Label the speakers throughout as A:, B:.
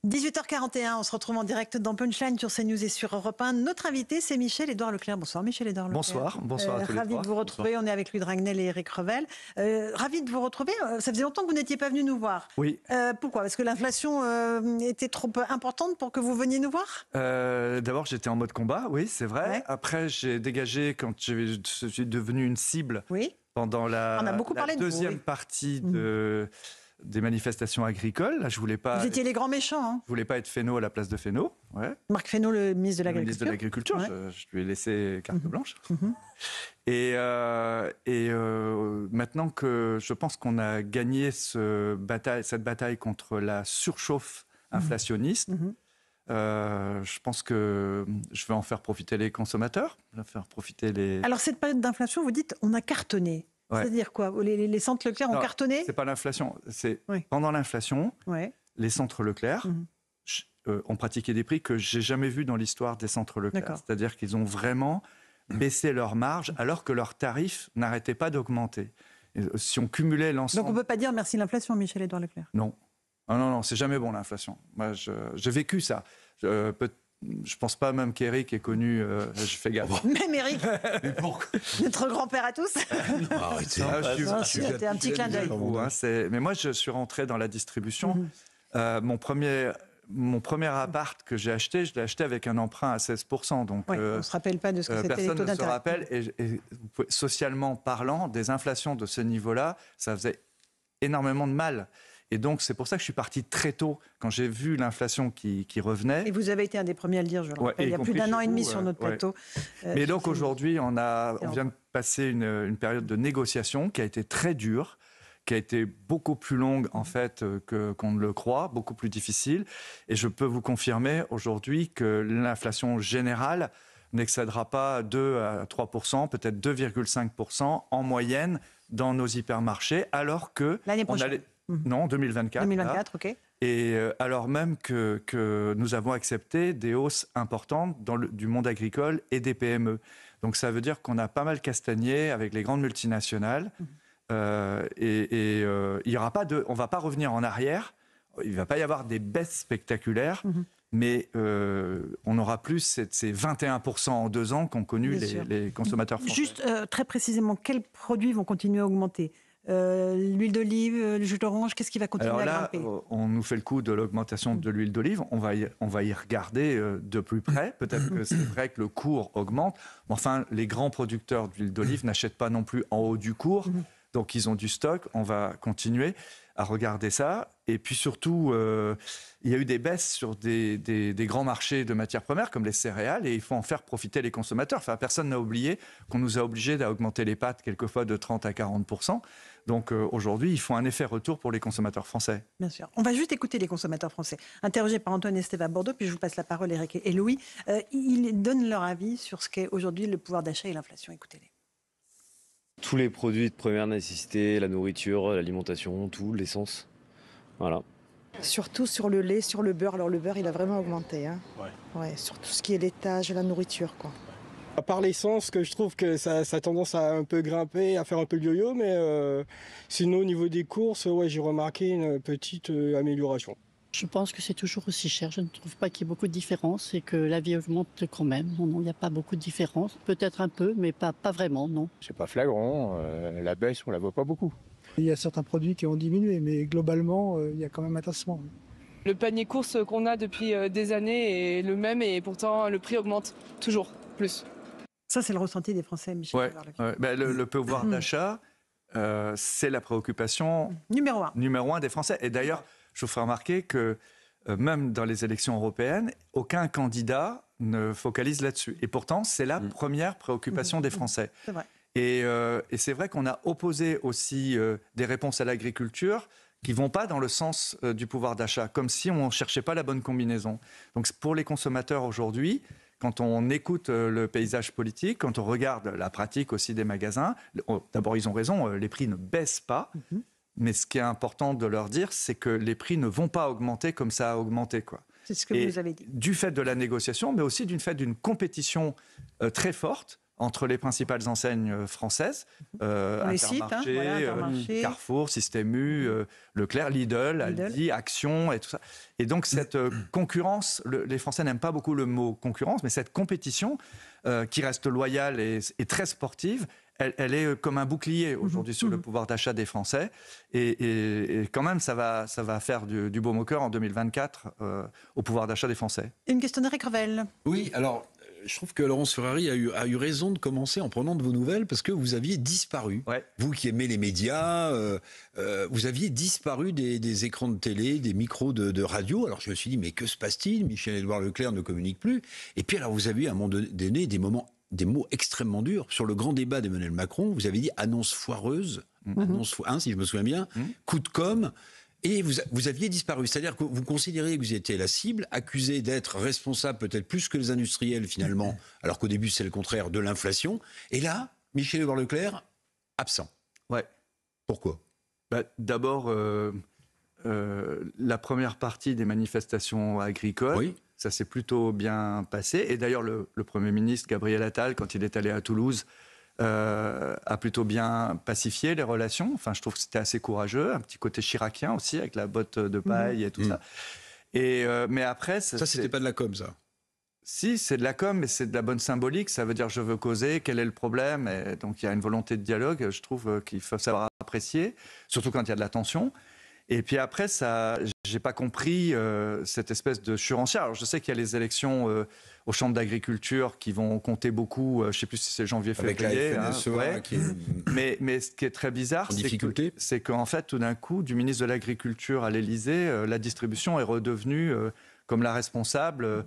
A: 18h41, on se retrouve en direct dans Punchline sur CNews et sur Europe 1. Notre invité, c'est Michel-Édouard Leclerc. Bonsoir Michel-Édouard Leclerc.
B: Bonsoir à tous les trois.
A: Ravi de vous retrouver.
B: Bonsoir.
A: On est avec Louis Dragnel et Eric Revel. Ravi de vous retrouver. Ça faisait longtemps que vous n'étiez pas venu nous voir.
B: Oui.
A: Pourquoi? Parce que l'inflation était trop importante pour que vous veniez nous voir?
B: D'abord, j'étais en mode combat, oui, c'est vrai. Ouais. Après, j'ai dégagé quand je suis devenu une cible pendant la deuxième partie des manifestations agricoles. Là, je voulais pas.
A: Vous étiez les grands méchants. Hein.
B: Je voulais pas être Fesneau à la place de Fesneau. Ouais.
A: Marc Fesneau, le ministre de l'Agriculture.
B: Le ministre de l'Agriculture. Ouais. Je lui ai laissé carte blanche. Et maintenant que je pense qu'on a gagné cette bataille contre la surchauffe inflationniste, je pense que je vais en faire profiter les consommateurs. Je vais faire profiter les.
A: Alors cette période d'inflation, vous dites, on a cartonné. Ouais. C'est-à-dire quoi? Les centres Leclerc ont cartonné?
B: C'est pas l'inflation. C'est pendant l'inflation, les centres Leclerc ont pratiqué des prix que j'ai jamais vus dans l'histoire des centres Leclerc. C'est-à-dire qu'ils ont vraiment baissé leurs marges alors que leurs tarifs n'arrêtaient pas d'augmenter. Et si on cumulait l'ensemble...
A: Donc on peut pas dire merci l'inflation, Michel-Édouard Leclerc?
B: Non. Non, c'est jamais bon l'inflation. Moi, j'ai vécu ça. Je pense pas même qu'Éric est connu. Je fais gaffe.
A: Même Éric, notre grand-père à tous. C'était un petit clin d'œil.
B: Mais moi, je suis rentré dans la distribution. Mon premier appart que j'ai acheté, je l'ai acheté avec un emprunt à 16%. Donc,
A: on ne se rappelle pas de ce que c'était les taux d'intérêt.
B: Personne ne se rappelle. Et socialement parlant, des inflations de ce niveau-là, ça faisait énormément de mal. Et donc, c'est pour ça que je suis parti très tôt, quand j'ai vu l'inflation qui revenait.
A: Et vous avez été un des premiers à le dire, je le rappelle, il y a plus d'1 an et demi sur notre plateau.
B: Mais donc, aujourd'hui, on vient de passer une période de négociation qui a été très dure, qui a été beaucoup plus longue, en fait, qu'on ne le croit, beaucoup plus difficile. Et je peux vous confirmer aujourd'hui que l'inflation générale n'excédera pas 2 à 3%, peut-être 2,5% en moyenne dans nos hypermarchés, alors que...
A: L'année prochaine.
B: Non, 2024.
A: 2024, ok.
B: Et alors même que nous avons accepté des hausses importantes du monde agricole et des PME. Donc ça veut dire qu'on a pas mal castagné avec les grandes multinationales. Il y aura pas on va pas revenir en arrière. Il va pas y avoir des baisses spectaculaires. Mais on n'aura plus ces 21% en 2 ans qu'ont connu les consommateurs français.
A: Juste très précisément, quels produits vont continuer à augmenter? L'huile d'olive, le jus d'orange, qu'est-ce qui va continuer à grimper?
B: On nous fait le coup de l'augmentation de l'huile d'olive. On va y regarder de plus près. Peut-être que c'est vrai que le cours augmente. Mais enfin, les grands producteurs d'huile d'olive n'achètent pas non plus en haut du cours. Donc, ils ont du stock. On va continuer à regarder ça. Et puis surtout, il y a eu des baisses sur des grands marchés de matières premières, comme les céréales, et il faut en faire profiter les consommateurs. Enfin, personne n'a oublié qu'on nous a obligés d'augmenter les pâtes, quelquefois de 30 à 40%. Donc aujourd'hui, il faut un effet retour pour les consommateurs français.
A: Bien sûr. On va juste écouter les consommateurs français. Interrogés par Antoine Estève à Bordeaux, puis je vous passe la parole, Eric et Louis. Ils donnent leur avis sur ce qu'est aujourd'hui le pouvoir d'achat et l'inflation. Écoutez-les.
C: Tous les produits de première nécessité, la nourriture, l'alimentation, tout, l'essence. Voilà.
D: Surtout sur le lait, sur le beurre. Alors le beurre, il a vraiment augmenté. Hein. Ouais, sur tout ce qui est laitage, la nourriture, quoi.
E: À part l'essence, que je trouve que ça a tendance à un peu grimper, à faire un peu le yo-yo, mais sinon au niveau des courses, j'ai remarqué une petite amélioration.
F: Je pense que c'est toujours aussi cher. Je ne trouve pas qu'il y ait beaucoup de différence et que la vie augmente quand même. Non, il n'y a pas beaucoup de différence. Peut-être un peu, mais pas vraiment, non.
G: C'est pas flagrant. La baisse, on la voit pas beaucoup.
H: Il y a certains produits qui ont diminué, mais globalement, il y a quand même un tassement.
I: Le panier course qu'on a depuis des années est le même et pourtant le prix augmente toujours plus.
A: Ça, c'est le ressenti des Français, Michel.
B: Le pouvoir d'achat, c'est la préoccupation numéro un des Français. Et d'ailleurs, je vous ferai remarquer que même dans les élections européennes, aucun candidat ne focalise là-dessus. Et pourtant, c'est la première préoccupation des Français.
A: C'est vrai.
B: Et c'est vrai qu'on a opposé aussi des réponses à l'agriculture qui ne vont pas dans le sens du pouvoir d'achat, comme si on ne cherchait pas la bonne combinaison. Donc pour les consommateurs aujourd'hui, quand on écoute le paysage politique, quand on regarde la pratique aussi des magasins, d'abord ils ont raison, les prix ne baissent pas, mais ce qui est important de leur dire, c'est que les prix ne vont pas augmenter comme ça a augmenté, quoi.
A: C'est ce que vous avez dit.
B: Du fait de la négociation, mais aussi du fait d'une compétition très forte entre les principales enseignes françaises,
A: les sites,
B: Intermarché,
A: voilà, Intermarché.
B: Carrefour, Système U, Leclerc, Lidl, Aldi, Action et tout ça. Et donc cette concurrence, les Français n'aiment pas beaucoup le mot concurrence, mais cette compétition qui reste loyale et très sportive, elle est comme un bouclier aujourd'hui sur le pouvoir d'achat des Français. Et quand même, ça va faire du baume au cœur en 2024 au pouvoir d'achat des Français.
A: Une question d'Éric Revel.
J: Oui, alors je trouve que Laurence Ferrari a eu raison de commencer en prenant de vos nouvelles parce que vous aviez disparu.
B: Ouais.
J: Vous qui aimez les médias, vous aviez disparu des écrans de télé, des micros de radio. Alors je me suis dit, mais que se passe-t-il? Michel-Édouard Leclerc ne communique plus. Et puis alors vous avez eu à un moment donné des mots extrêmement durs. Sur le grand débat d'Emmanuel Macron, vous avez dit annonce foireuse, si je me souviens bien, coup de com', et vous aviez disparu. C'est-à-dire que vous considériez que vous étiez la cible, accusé d'être responsable peut-être plus que les industriels finalement, alors qu'au début c'est le contraire de l'inflation. Et là, Michel-Édouard Leclerc, absent.
B: Ouais.
J: Pourquoi ?
B: D'abord, la première partie des manifestations agricoles,
J: oui.
B: Ça s'est plutôt bien passé. Et d'ailleurs, le Premier ministre, Gabriel Attal, quand il est allé à Toulouse, a plutôt bien pacifié les relations. Enfin, je trouve que c'était assez courageux. Un petit côté chiracien aussi, avec la botte de paille et tout ça. Et, mais après...
J: Ça, c'était pas de la com', ça.
B: Si, c'est de la com', mais c'est de la bonne symbolique. Ça veut dire je veux causer, quel est le problème? Et donc il y a une volonté de dialogue, je trouve qu'il faut savoir apprécier, surtout quand il y a de la tension. Et puis après, j'ai pas compris cette espèce de surenchère. Alors je sais qu'il y a les élections aux chambres d'agriculture qui vont compter beaucoup, je sais plus si c'est janvier, février.
J: Avec la FNSEA qui est...
B: mais ce qui est très bizarre, c'est qu'en fait, tout d'un coup, du ministre de l'Agriculture à l'Élysée, la distribution est redevenue comme la responsable.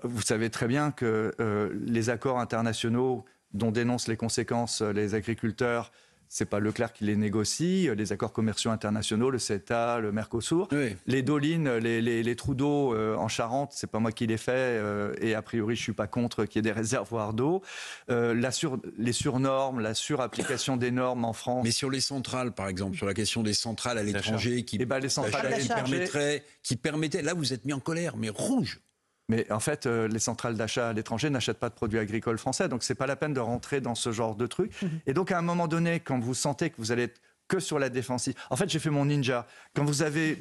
B: Vous savez très bien que les accords internationaux dont dénoncent les conséquences les agriculteurs, c'est pas Leclerc qui les négocie, les accords commerciaux internationaux, le CETA, le Mercosur. Oui. Les dolines, les trous d'eau en Charente, c'est pas moi qui les fais, et a priori je suis pas contre qu'il y ait des réservoirs d'eau. Les surnormes, la surapplication des normes en France.
J: Mais sur les centrales, par exemple, sur la question des centrales à l'étranger qui permettaient, là vous êtes mis en colère, mais rouge.
B: Mais en fait, les centrales d'achat à l'étranger n'achètent pas de produits agricoles français, donc c'est pas la peine de rentrer dans ce genre de truc. Et donc à un moment donné, quand vous sentez que vous allez être que sur la défensive... En fait, j'ai fait mon ninja. Quand vous avez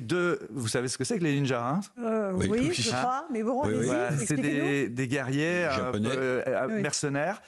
B: vous savez ce que c'est que les ninjas, hein?
A: Oui, je crois, mais bon,
B: c'est des guerriers mercenaires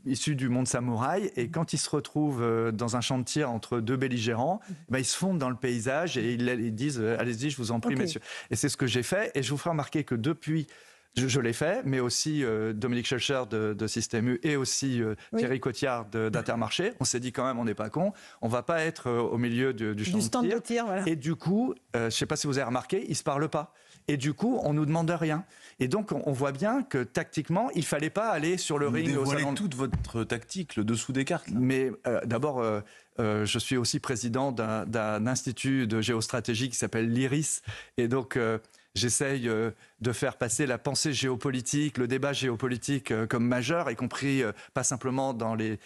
B: issus du monde samouraï, et quand ils se retrouvent dans un champ de tir entre deux belligérants, ils se fondent dans le paysage et ils disent « Allez-y, je vous en prie, messieurs ». Et c'est ce que j'ai fait, et je vous ferai remarquer que depuis... Je l'ai fait, mais aussi Dominique Schelcher de Système U et aussi Thierry Cotillard d'Intermarché. On s'est dit quand même, on n'est pas con, on va pas être au milieu du champ de tir. Voilà. Et du coup, je ne sais pas si vous avez remarqué, ils ne se parlent pas. Et du coup, on ne nous demande rien. Et donc, on voit bien que tactiquement, il ne fallait pas aller sur le ring.
K: Vous dévoilez toute votre tactique, le dessous des cartes. Là.
B: Mais d'abord, je suis aussi président d'un institut de géostratégie qui s'appelle l'IRIS. Et donc... j'essaye de faire passer la pensée géopolitique, le débat géopolitique comme majeur, y compris pas simplement dans les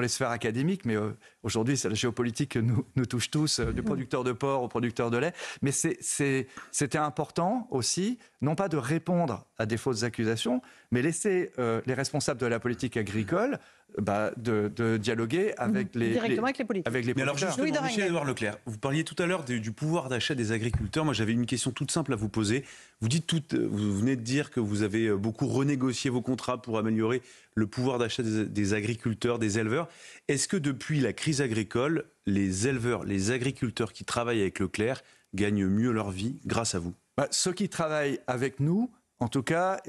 B: sphères académiques, mais aujourd'hui, c'est la géopolitique nous touche tous, du producteur de porc au producteur de lait. Mais c'était important aussi, non pas de répondre à des fausses accusations, mais laisser les responsables de la politique agricole de dialoguer avec
A: directement avec les politiques.
K: Mais alors justement, Michel-Édouard Leclerc, vous parliez tout à l'heure du pouvoir d'achat des agriculteurs. Moi, j'avais une question toute simple à vous poser. Vous venez de dire que vous avez beaucoup renégocié vos contrats pour améliorer le pouvoir d'achat des agriculteurs, des éleveurs. Est-ce que depuis la crise agricole, les éleveurs, les agriculteurs qui travaillent avec Leclerc gagnent mieux leur vie grâce à vous?
B: Ceux qui travaillent avec nous, en tout cas,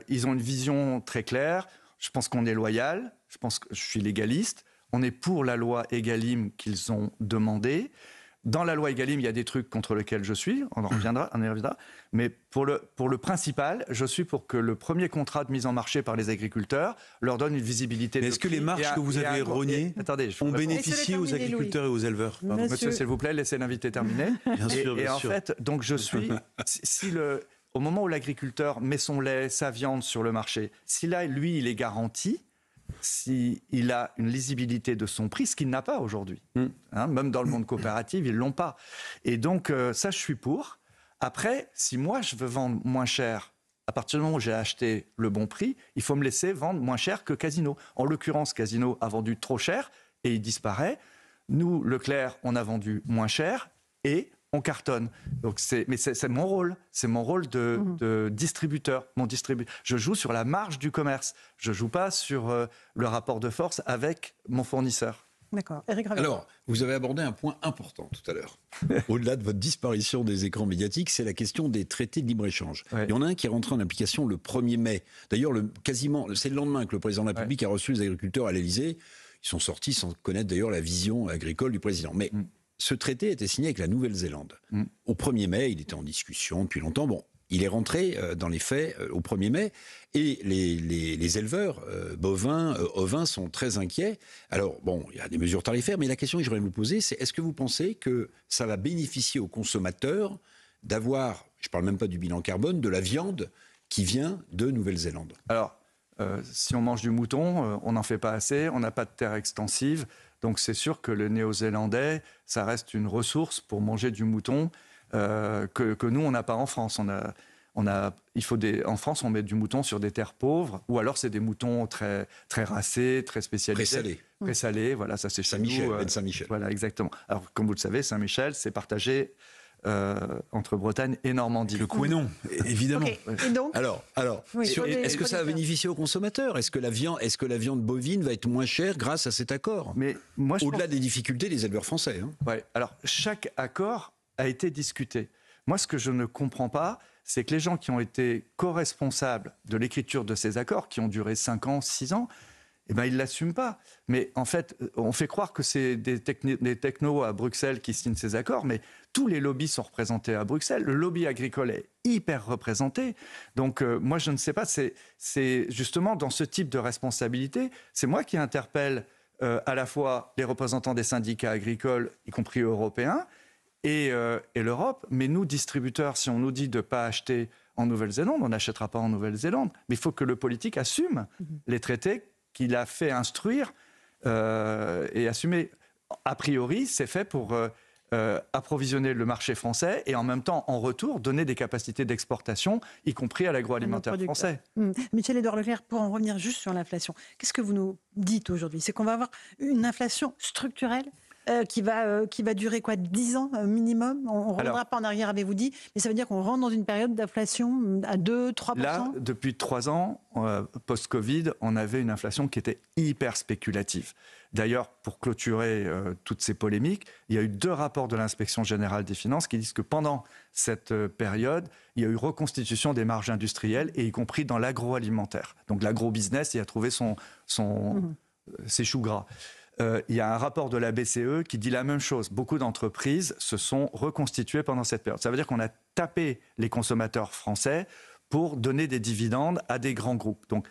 B: ils ont une vision très claire. Je pense qu'on est loyal, je pense que je suis légaliste. On est pour la loi Egalim qu'ils ont demandé. Dans la loi Egalim, il y a des trucs contre lesquels je suis, on y reviendra. Mais pour le principal, je suis pour que le premier contrat de mise en marché par les agriculteurs leur donne une visibilité.
K: Mais est-ce que les marges que vous avez rognées ont bénéficié aux agriculteurs et aux éleveurs?
B: Monsieur, s'il vous plaît, laissez l'invité terminer. Bien sûr. En fait, donc je suis... Au moment où l'agriculteur met son lait, sa viande sur le marché, si là, lui, il est garanti, s'il a une lisibilité de son prix, ce qu'il n'a pas aujourd'hui. Même dans le monde coopératif, ils ne l'ont pas. Et donc, ça, je suis pour. Après, si moi, je veux vendre moins cher À partir du moment où j'ai acheté le bon prix, il faut me laisser vendre moins cher que Casino. En l'occurrence, Casino a vendu trop cher et il disparaît. Nous, Leclerc, on a vendu moins cher et on cartonne. Donc c'est mon rôle. C'est mon rôle de distributeur. Je joue sur la marge du commerce. Je ne joue pas sur le rapport de force avec mon fournisseur.
A: D'accord. Éric Ravel.
J: Alors, vous avez abordé un point important tout à l'heure. Au-delà de votre disparition des écrans médiatiques, c'est la question des traités de libre-échange.
B: Ouais.
J: Il y en a un qui est rentré en application le 1er mai. D'ailleurs, c'est le lendemain que le président de la République a reçu les agriculteurs à l'Élysée. Ils sont sortis sans connaître d'ailleurs la vision agricole du président. Mais ce traité a été signé avec la Nouvelle-Zélande. Au 1er mai, il était en discussion depuis longtemps. Bon, il est rentré dans les faits au 1er mai et les éleveurs bovins, ovins sont très inquiets. Alors, bon, il y a des mesures tarifaires, mais la question que j'aimerais vous poser, c'est est-ce que vous pensez que ça va bénéficier aux consommateurs d'avoir, je ne parle même pas du bilan carbone, de la viande qui vient de Nouvelle-Zélande?
B: Alors, si on mange du mouton, on n'en fait pas assez, on n'a pas de terre extensive. Donc c'est sûr que le néo-zélandais, ça reste une ressource pour manger du mouton que nous, on n'a pas en France. En France, on met du mouton sur des terres pauvres, ou alors c'est des moutons très, très racés, très spécialisés. Présalés, voilà, ça c'est
J: Saint-Michel, Saint-Michel.
B: Voilà, exactement. Alors, comme vous le savez, Saint-Michel, c'est partagé entre Bretagne et Normandie.
K: Le Couesnon, évidemment.
A: Okay. Et donc
J: Alors, est-ce que ça va bénéficier aux consommateurs? Est-ce que la viande bovine va être moins chère grâce à cet accord?
B: Mais moi,
J: au-delà des difficultés des éleveurs français.
B: Ouais. Alors, chaque accord a été discuté. Moi, ce que je ne comprends pas, c'est que les gens qui ont été co-responsables de l'écriture de ces accords, qui ont duré 5 ans, 6 ans, eh ben, ils ne l'assument pas. Mais en fait, on fait croire que c'est des technos à Bruxelles qui signent ces accords, mais tous les lobbies sont représentés à Bruxelles. Le lobby agricole est hyper représenté. Donc, moi, je ne sais pas, c'est justement dans ce type de responsabilité, c'est moi qui interpelle à la fois les représentants des syndicats agricoles, y compris européens, et l'Europe. Mais nous, distributeurs, si on nous dit de ne pas acheter en Nouvelle-Zélande, on n'achètera pas en Nouvelle-Zélande. Mais il faut que le politique assume les traités qu'il a fait instruire et assumer. A priori, c'est fait pour approvisionner le marché français et en même temps, en retour, donner des capacités d'exportation, y compris à l'agroalimentaire français.
A: Michel-Édouard Leclerc, pour en revenir juste sur l'inflation, qu'est-ce que vous nous dites aujourd'hui? C'est qu'on va avoir une inflation structurelle qui va durer quoi, 10 ans minimum? On ne reviendra pas en arrière, avez-vous dit, mais ça veut dire qu'on rentre dans une période d'inflation à 2-3%?
B: Là, depuis 3 ans, post-Covid, on avait une inflation qui était hyper spéculative. D'ailleurs, pour clôturer toutes ces polémiques, il y a eu 2 rapports de l'Inspection générale des finances qui disent que pendant cette période, il y a eu reconstitution des marges industrielles, et y compris dans l'agroalimentaire. Donc l'agro-business y a trouvé ses choux gras. Il y a un rapport de la BCE qui dit la même chose. Beaucoup d'entreprises se sont reconstituées pendant cette période. Ça veut dire qu'on a tapé les consommateurs français pour donner des dividendes à des grands groupes. Donc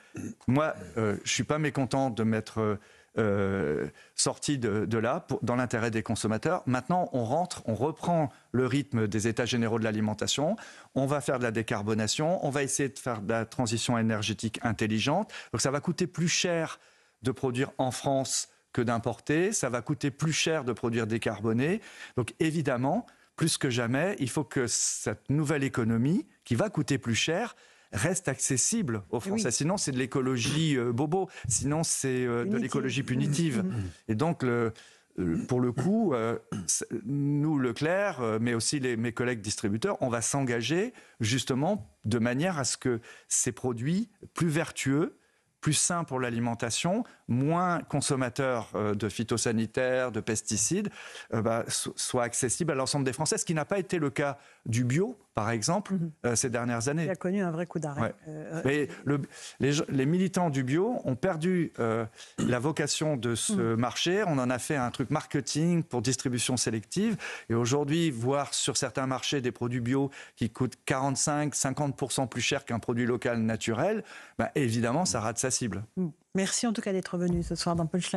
B: moi, je ne suis pas mécontent de m'être sorti de là dans l'intérêt des consommateurs. Maintenant, on reprend le rythme des États généraux de l'alimentation. On va faire de la décarbonation. On va essayer de faire de la transition énergétique intelligente. Donc ça va coûter plus cher de produire en France que d'importer, ça va coûter plus cher de produire décarboné. Donc évidemment, plus que jamais, il faut que cette nouvelle économie, qui va coûter plus cher, reste accessible aux Français. Oui. Sinon, c'est de l'écologie bobo. Sinon, c'est de l'écologie punitive. Et donc, pour le coup, nous, Leclerc, mais aussi mes collègues distributeurs, on va s'engager justement de manière à ce que ces produits plus vertueux, plus sain pour l'alimentation, moins consommateurs de phytosanitaires, de pesticides, soit accessible à l'ensemble des Français, ce qui n'a pas été le cas du bio, par exemple, ces dernières années.
A: Il a connu un vrai coup d'arrêt.
B: Ouais. Mais les militants du bio ont perdu la vocation de ce marché. On en a fait un truc marketing pour distribution sélective. Et aujourd'hui, voir sur certains marchés des produits bio qui coûtent 45-50% plus cher qu'un produit local naturel, évidemment, ça rate sa cible.
A: Merci en tout cas d'être venu ce soir dans Punchline.